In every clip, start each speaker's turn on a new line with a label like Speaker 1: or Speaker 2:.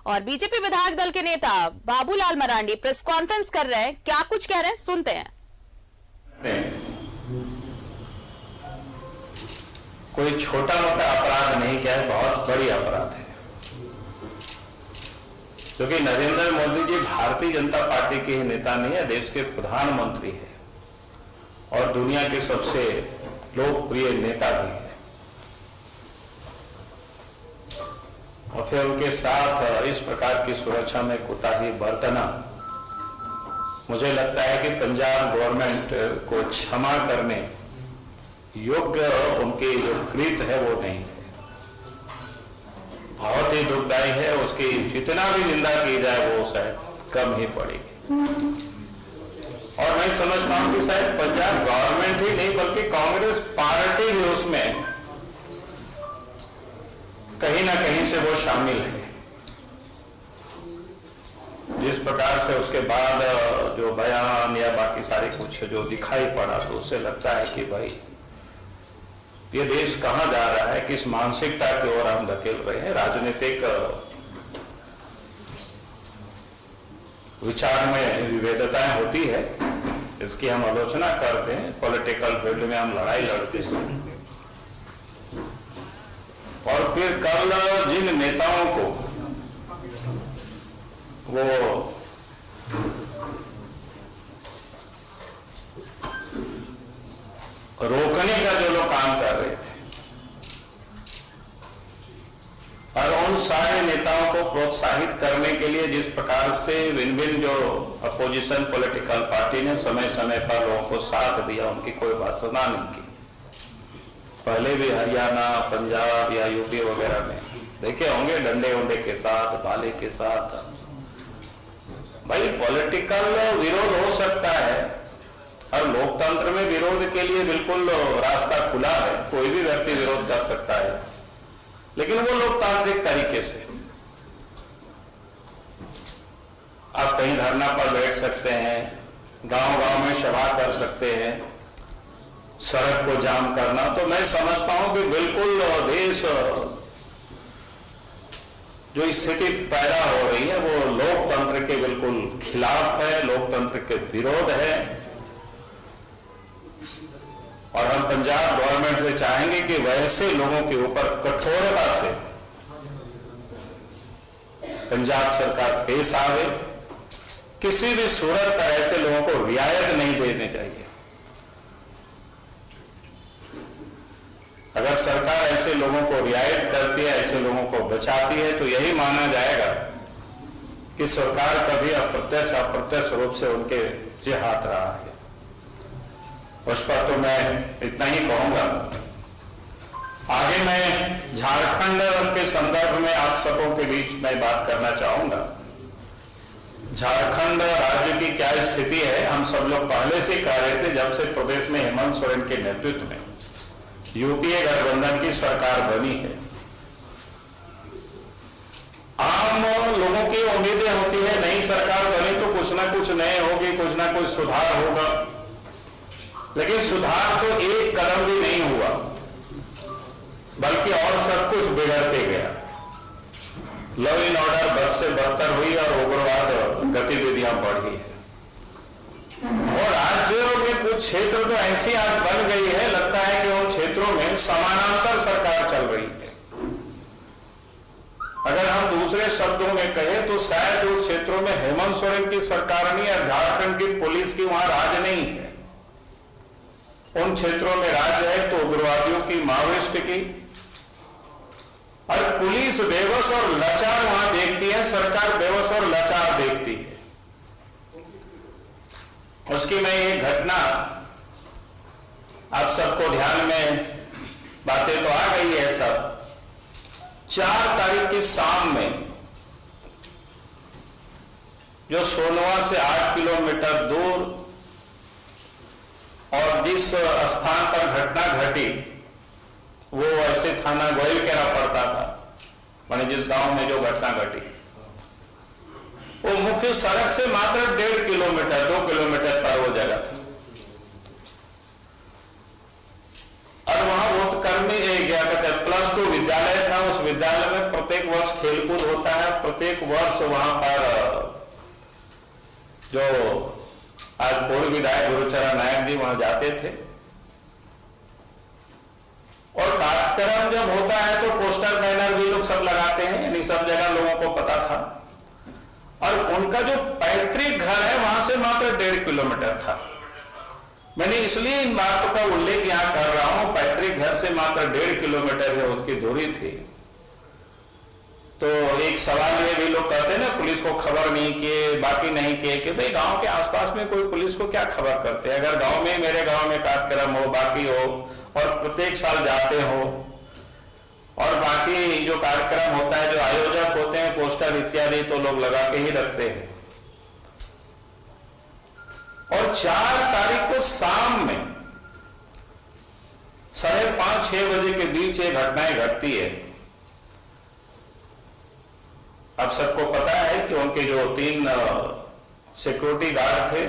Speaker 1: और बीजेपी विधायक दल के नेता बाबूलाल मरांडी प्रेस कॉन्फ्रेंस कर रहे हैं, क्या कुछ कह रहे हैं सुनते हैं।
Speaker 2: कोई छोटा मोटा अपराध नहीं किया है, बहुत बड़ी अपराध है, क्योंकि नरेंद्र मोदी जी भारतीय जनता पार्टी के ही नेता नहीं है, देश के प्रधानमंत्री है और दुनिया के सबसे लोकप्रिय नेता भी है। और फिर उनके साथ इस प्रकार की सुरक्षा में कोताही बरतना, मुझे लगता है कि पंजाब गवर्नमेंट को क्षमा करने योग्य उनकी जो कृत्य है वो नहीं है, बहुत ही दुखदायी है। उसकी जितना भी निंदा की जाए वो शायद कम ही पड़ेगी। और मैं समझता हूं कि शायद पंजाब गवर्नमेंट ही नहीं बल्कि कांग्रेस पार्टी भी उसमें कहीं ना कहीं से वो शामिल है। जिस प्रकार से उसके बाद जो बयान या बाकी सारे कुछ जो दिखाई पड़ा, तो उससे लगता है कि भाई ये देश कहां जा रहा है, किस मानसिकता की ओर हम धकेल रहे हैं। राजनीतिक विचार में विविधताएं होती है, इसकी हम आलोचना करते हैं। पॉलिटिकल फील्ड में हम लड़ाई लड़ते हैं और फिर कल जिन नेताओं को वो रोकने का जो लोग काम कर रहे थे और उन सारे नेताओं को प्रोत्साहित करने के लिए जिस प्रकार से भिन्न जो अपोजिशन पॉलिटिकल पार्टी ने समय समय पर लोगों को साथ दिया, उनकी कोई बात सुना नहीं की। पहले भी हरियाणा, पंजाब या यूपी वगैरह में देखे होंगे, डंडे उंडे के साथ, भाले के साथ। भाई पॉलिटिकल विरोध हो सकता है और लोकतंत्र में विरोध के लिए बिल्कुल रास्ता खुला है, कोई भी व्यक्ति विरोध कर सकता है, लेकिन वो लोकतांत्रिक तरीके से। आप कहीं धरना पर बैठ सकते हैं, गांव-गांव में सभा कर सकते हैं, सड़क को जाम करना, तो मैं समझता हूं कि बिल्कुल देश जो स्थिति पैदा हो रही है वो लोकतंत्र के बिल्कुल खिलाफ है, लोकतंत्र के विरोध है। और हम पंजाब गवर्नमेंट से चाहेंगे कि वैसे लोगों के ऊपर कठोरता से पंजाब सरकार पेश आवे। किसी भी सूरत पर ऐसे लोगों को रियायत नहीं देनी चाहिए। अगर सरकार ऐसे लोगों को रियायत करती है, ऐसे लोगों को बचाती है, तो यही माना जाएगा कि सरकार कभी अप्रत्यक्ष रूप से उनके पीछे हाथ रहा है। उस पर तो मैं इतना ही कहूंगा। आगे मैं झारखंड के संदर्भ में आप सबों के बीच में बात करना चाहूंगा। झारखंड राज्य की क्या स्थिति है, हम सब लोग पहले से कह रहे थे, जब से प्रदेश में हेमंत सोरेन के नेतृत्व में यूपीए गठबंधन की सरकार बनी है। आम लोगों की उम्मीदें होती है, नई सरकार बनी तो कुछ ना कुछ नए होगी, कुछ ना कुछ सुधार होगा, लेकिन सुधार तो एक कदम भी नहीं हुआ, बल्कि और सब कुछ बिगड़ते गया। लॉ एंड ऑर्डर बद से बदतर हुई और उग्रवाद गतिविधियां बढ़ गई है। और राज्यों में कुछ क्षेत्र तो ऐसी आज बन गई है, लगता है कि उन क्षेत्रों में समानांतर सरकार चल रही है। अगर हम दूसरे शब्दों में कहें तो शायद उस क्षेत्रों में हेमंत सोरेन की सरकार नहीं है, झारखंड की पुलिस की वहां राज नहीं है। उन क्षेत्रों में राज है तो उग्रवादियों की, माओइस्ट की, और पुलिस बेबस और लाचार वहां देखती है, सरकार बेबस और लाचार देखती है। उसकी मैं एक घटना आप सबको ध्यान में, बातें तो आ गई है सब। 4 तारीख की शाम में जो सोनवा से 8 किलोमीटर दूर और जिस स्थान पर घटना घटी वो ऐसे थाना गोइलकेरा पड़ता था, माने जिस गांव में जो घटना घटी वो मुख्य सड़क से मात्र 1.5 किलोमीटर 2 किलोमीटर पर वो जगह था। और वहां बहुत कर्मी क्या कहते हैं +2 विद्यालय था। उस विद्यालय में प्रत्येक वर्ष खेलकूद होता है। प्रत्येक वर्ष वहां पर जो आज पूर्व विधायक गुरुचरण नायक जी वहां जाते थे, और कार्यक्रम जब होता है तो पोस्टर बैनर भी लोग सब लगाते हैं, यानी सब जगह लोगों को पता था। और उनका जो पैतृक घर है वहां से मात्र 1.5 किलोमीटर था। मैंने इसलिए इन बातों का उल्लेख यहां कर रहा हूं, पैतृक घर से मात्र 1.5 किलोमीटर है उसकी दूरी थी। तो एक सवाल ये भी लोग कहते हैं ना, पुलिस को खबर नहीं किए, बाकी नहीं किए, कि भाई गांव के आसपास में कोई पुलिस को क्या खबर करते हैं। अगर गांव में, मेरे गांव में कार्यक्रम हो, बाकी हो, और प्रत्येक साल जाते हो, और बाकी जो कार्यक्रम होता है, जो आयोजक होते हैं, पोस्टर इत्यादि तो लोग लगा के ही रखते हैं। और 4 तारीख को शाम में 5:30-6 बजे के बीच ये घटनाएं घटती है। अब सबको पता है कि उनके जो 3 सिक्योरिटी गार्ड थे,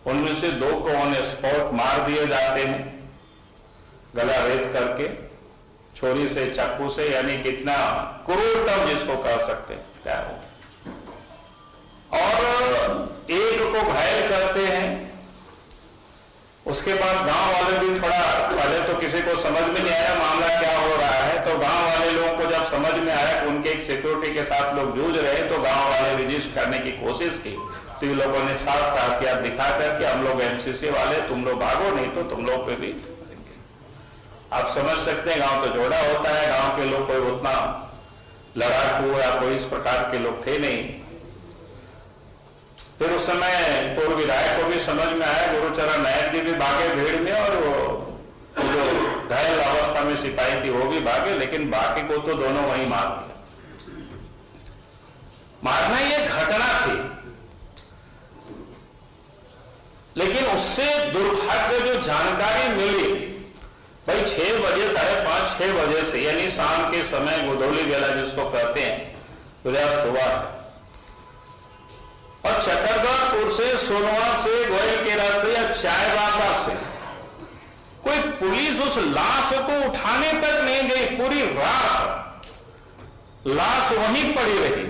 Speaker 2: उनमें से 2 को ऑन स्पॉट मार दिए जाते हैं, गला रेत करके, छोरी से, चाकू से, यानी कितना क्रूरतम जिसको कह सकते हैं क्या हो। और एक को घायल करते हैं। उसके बाद गांव वाले भी थोड़ा, पहले तो किसी को समझ में नहीं आया मामला क्या हो रहा है, तो गांव वाले लोगों को जब समझ में आया कि उनके एक सिक्योरिटी के साथ लोग जूझ रहे हैं, तो गांव वाले रजिस्ट करने की कोशिश की। तो ये लोगों ने साफ कहा कि आप दिखा करके, हम लोग एमसीसी वाले, तुम लोग भागो, नहीं तो तुम लोग पे भी। आप समझ सकते हैं गांव तो जोड़ा होता है, गांव के लोग कोई उतना लड़ाकू या कोई इस प्रकार के लोग थे नहीं। फिर उस समय पूर्व विधायक को भी समझ में आया, गुरुचरण नायक जी भी भागे भीड़ में, और वो जो घायल अवस्था में सिपाही थी वो भी भागे, लेकिन बाकी को तो दोनों वहीं मार दिया। मारना ये घटना थी, लेकिन उससे दुर्भाग्य जो जानकारी मिली, भाई 6 बजे, 5:30-6 बजे से, यानी शाम के समय, गोधूली बेला जिसको कहते हैं, सूर्यास्त हुआ है। और चकरदापुर से, सोनवा से, गोयलकेरा से या चायबासा से कोई पुलिस उस लाश को उठाने तक नहीं गई। पूरी रात लाश वहीं पड़ी रही।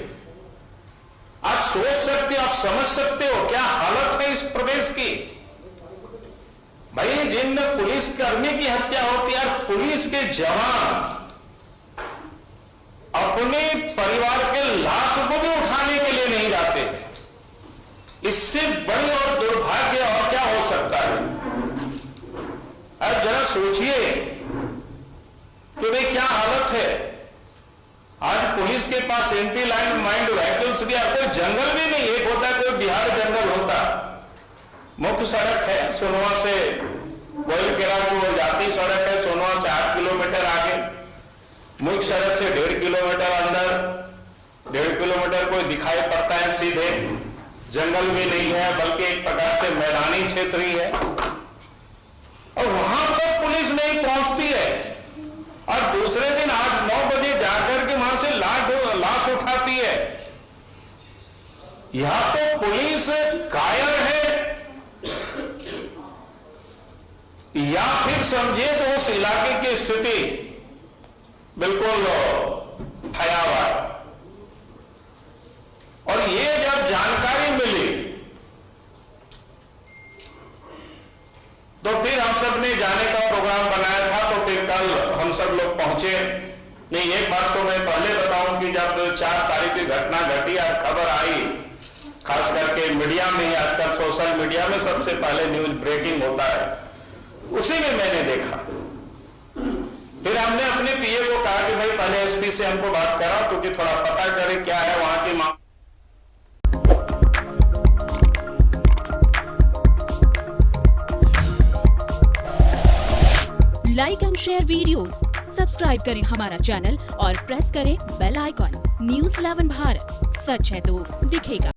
Speaker 2: आप सोच सकते हो, आप समझ सकते हो क्या हालत है इस प्रदेश की। भाई जिन पुलिस कर्मी की हत्या होती है, पुलिस के जवान अपने परिवार के लाश को भी उठाने के लिए नहीं जाते। इससे बड़ी और दुर्भाग्य और क्या हो सकता है। अब जरा सोचिए कि भाई क्या हालत है। आज पुलिस के पास एंटी लाइन माइंड व्हीकल्स भी, कोई जंगल भी नहीं। एक होता है कोई बिहार जंगल होता, मुख्य सड़क है सोनवा से गोयलकेरा की ओर जाती सड़क है, सोनवा से 8 किलोमीटर आगे, मुख्य सड़क से 1.5 किलोमीटर अंदर, 1.5 किलोमीटर कोई दिखाई पड़ता है सीधे। जंगल भी नहीं है, बल्कि एक प्रकार से मैदानी क्षेत्र ही है, और वहां पर पुलिस नहीं पहुंचती है। और दूसरे दिन 8-9 बजे जाकर के वहां से लाश उठाती है। यहां तो पुलिस कायर है, या फिर समझिए तो उस इलाके की स्थिति बिल्कुल भयावह है। और ये जब जानकारी मिली तो फिर हम सब ने जाने का प्रोग्राम बनाया था। तो फिर कल हम सब लोग पहुंचे। नहीं, एक बात तो मैं पहले बताऊं कि जब 4 तारीख की घटना घटी और खबर आई, खास करके मीडिया में ही, आजकल सोशल मीडिया में सबसे पहले न्यूज ब्रेकिंग होता है, उसी में मैंने देखा। फिर हमने अपने पीए को कहा कि भाई पहले एसपी से हमको बात कराओ, क्योंकि थोड़ा पता करें क्या है वहां की मांग।
Speaker 3: Like and share videos, subscribe करें हमारा चैनल और प्रेस करें बेल आइकॉन। News 11 भारत, सच है तो दिखेगा।